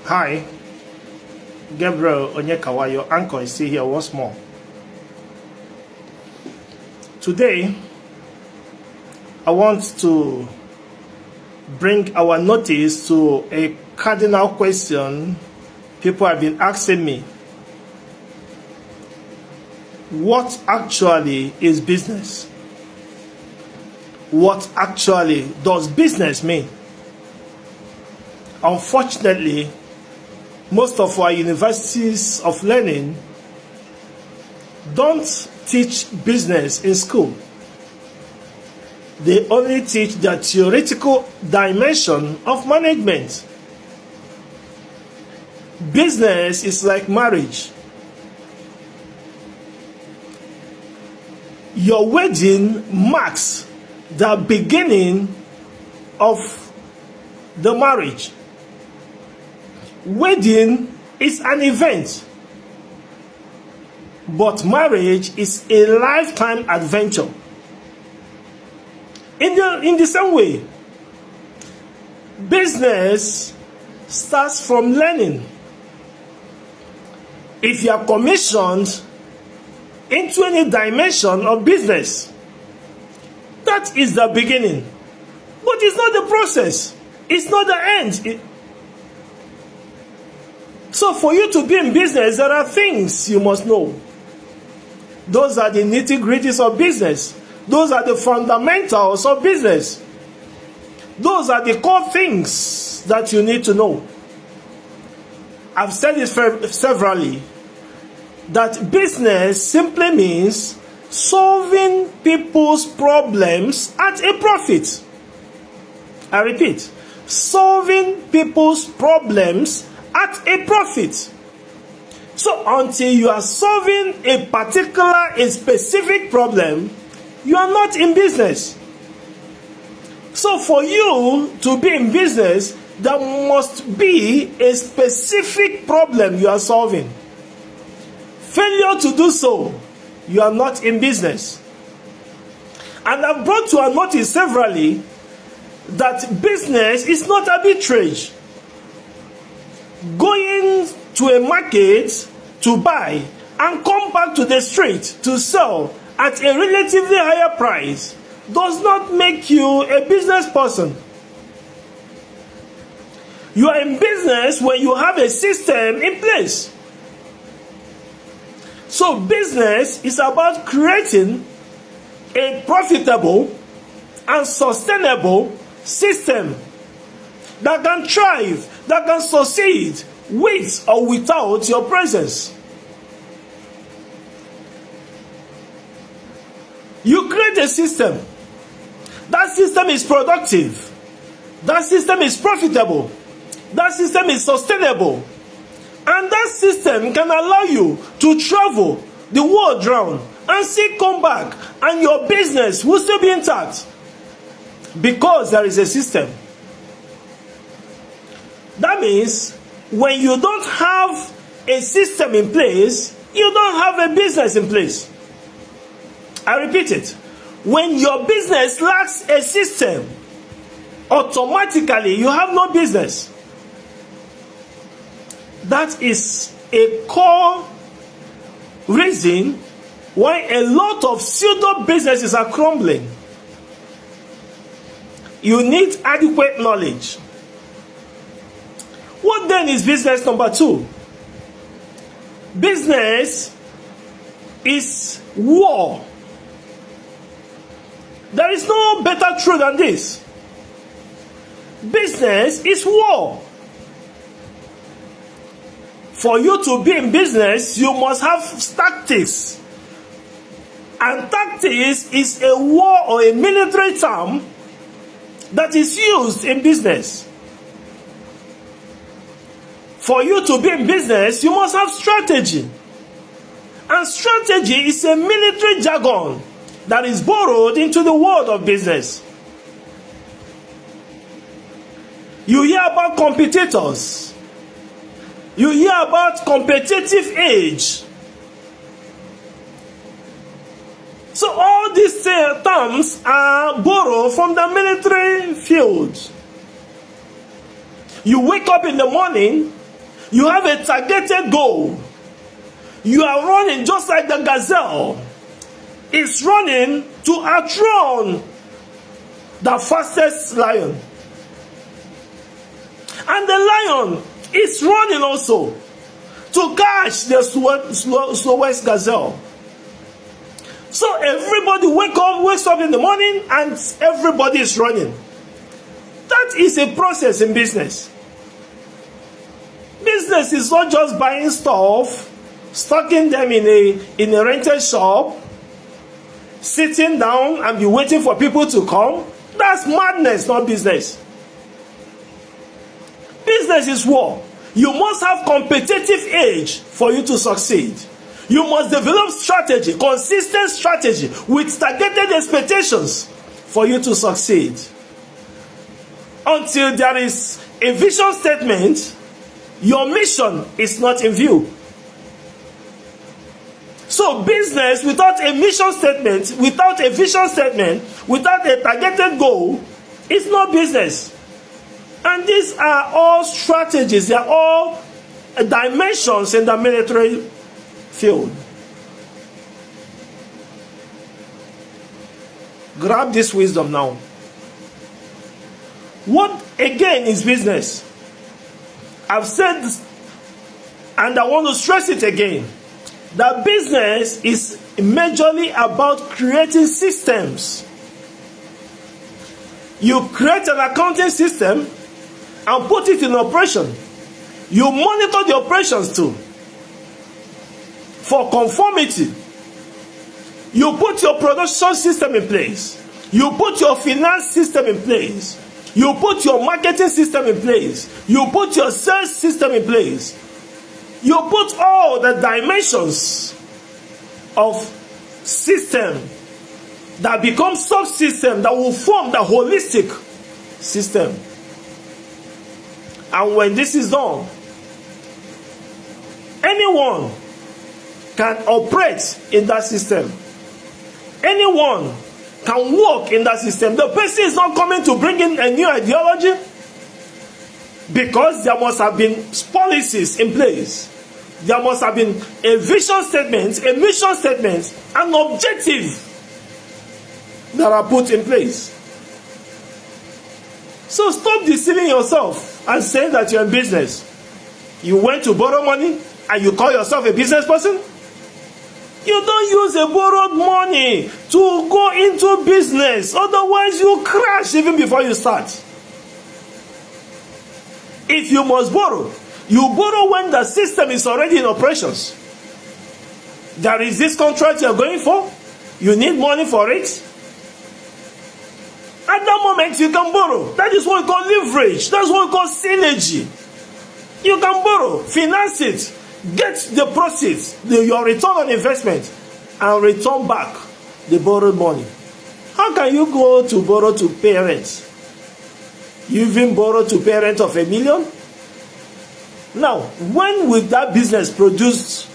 Hi, Gabriel Onyekawa, your anchor is still here once more. Today, I want to bring our notice to a cardinal question people have been asking me. What actually is business? What actually does business mean? Unfortunately, most of our universities of learning don't teach business in school. They only teach the theoretical dimension of management. Business is like marriage. Your wedding marks the beginning of the marriage. Wedding is an event, but marriage is a lifetime adventure. In the same way, business starts from learning. If you are commissioned into any dimension of business, that is the beginning. But it's not the process. It's not the end. So for you to be in business, there are things you must know. Those are the nitty-gritties of business. Those are the fundamentals of business. Those are the core things that you need to know. I've said it severally, that business simply means solving people's problems at a profit. I repeat, solving people's problems at a profit. So until you are solving a specific problem, you are not in business. So for you to be in business, there must be a specific problem you are solving. Failure to do so, you are not in business. And I've brought to our notice severally that business is not arbitrage. Going to a market to buy and come back to the street to sell at a relatively higher price does not make you a business person. You are in business when you have a system in place. So business is about creating a profitable and sustainable system that can thrive, that can succeed with or without your presence. You create a system. That system is productive. That system is profitable. That system is sustainable. And that system can allow you to travel the world round and still come back, and your business will still be intact because there is a system. That means when you don't have a system in place, you don't have a business in place. I repeat it. When your business lacks a system, automatically you have no business. That is a core reason why a lot of pseudo businesses are crumbling. You need adequate knowledge. What then is business number 2? Business is war. There is no better truth than this. Business is war. For you to be in business, you must have tactics. And tactics is a war or a military term that is used in business. For you to be in business, you must have strategy. And strategy is a military jargon that is borrowed into the world of business. You hear about competitors. You hear about competitive edge. So all these terms are borrowed from the military field. You wake up in the morning You have a targeted goal. You are running just like the gazelle. It's running to outrun the fastest lion. And the lion is running also to catch the slowest gazelle. So everybody wakes up in the morning and everybody is running. That is a process in business. Business is not just buying stuff, stocking them in a rented shop, sitting down and be waiting for people to come. That's madness, not business. Business is war. You must have competitive edge for you to succeed. You must develop strategy, consistent strategy with targeted expectations for you to succeed. Until there is a vision statement, your mission is not in view. So business without a mission statement, without a vision statement, without a targeted goal, is not business. And these are all strategies. They are all dimensions in the military field. Grab this wisdom now. What again is business? I've said this, and I want to stress it again. That business is majorly about creating systems. You create an accounting system and put it in operation. You monitor the operations too for conformity. You put your production system in place. You put your finance system in place. You put your marketing system in place. You put your sales system in place. You put all the dimensions of system that become subsystem that will form the holistic system. And when this is done, anyone can operate in that system. Anyone can work in that system. The person is not coming to bring in a new ideology, because there must have been policies in place. There must have been a vision statement, a mission statement, an objective that are put in place. So stop deceiving yourself and saying that you're in business. You went to borrow money and you call yourself a business person? You don't use a borrowed money to go into business. Otherwise, you crash even before you start. If you must borrow, you borrow when the system is already in operations. There is this contract you're going for. You need money for it. At that moment, you can borrow. That is what we call leverage. That's what we call synergy. You can borrow, finance it, get the proceeds, your return on investment, and return back the borrowed money. How can you go to borrow to parents? You even borrow to parents of $1 million? Now, when will that business produce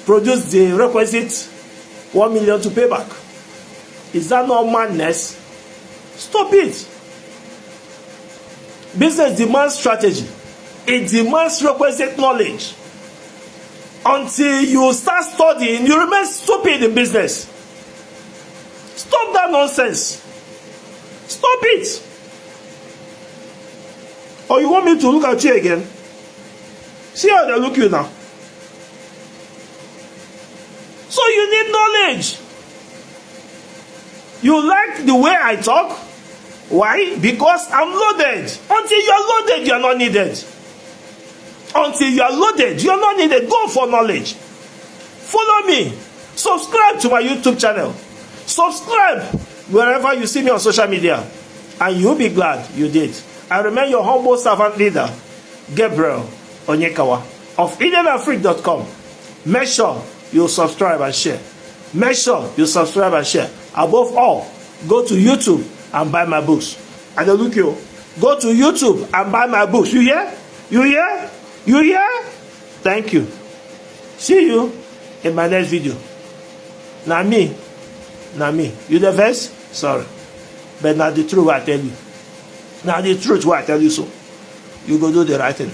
the requisite $1 million to pay back? Is that not madness? Stop it. Business demands strategy. It demands requisite knowledge. Until you start studying, you remain stupid in business. Stop that nonsense. Stop it. Or you want me to look at you again? See how they look you now. So you need knowledge. You like the way I talk? Why? Because I'm loaded. Until you're loaded, you're not needed. Until you're loaded, you're not needed. Go for knowledge. Follow me. Subscribe to my YouTube channel. Subscribe wherever you see me on social media. And you'll be glad you did. I remain your humble servant leader, Gabriel Onyekawa of EdenAfrique.com. Make sure you subscribe and share. Make sure you subscribe and share. Above all, go to YouTube and buy my books. And look you, go to YouTube and buy my books. You hear? You hear? You hear? Thank you. See you in my next video. Now me. You the first? Sorry. But now the truth I tell you. Now the truth what I tell you so. You go do the right thing.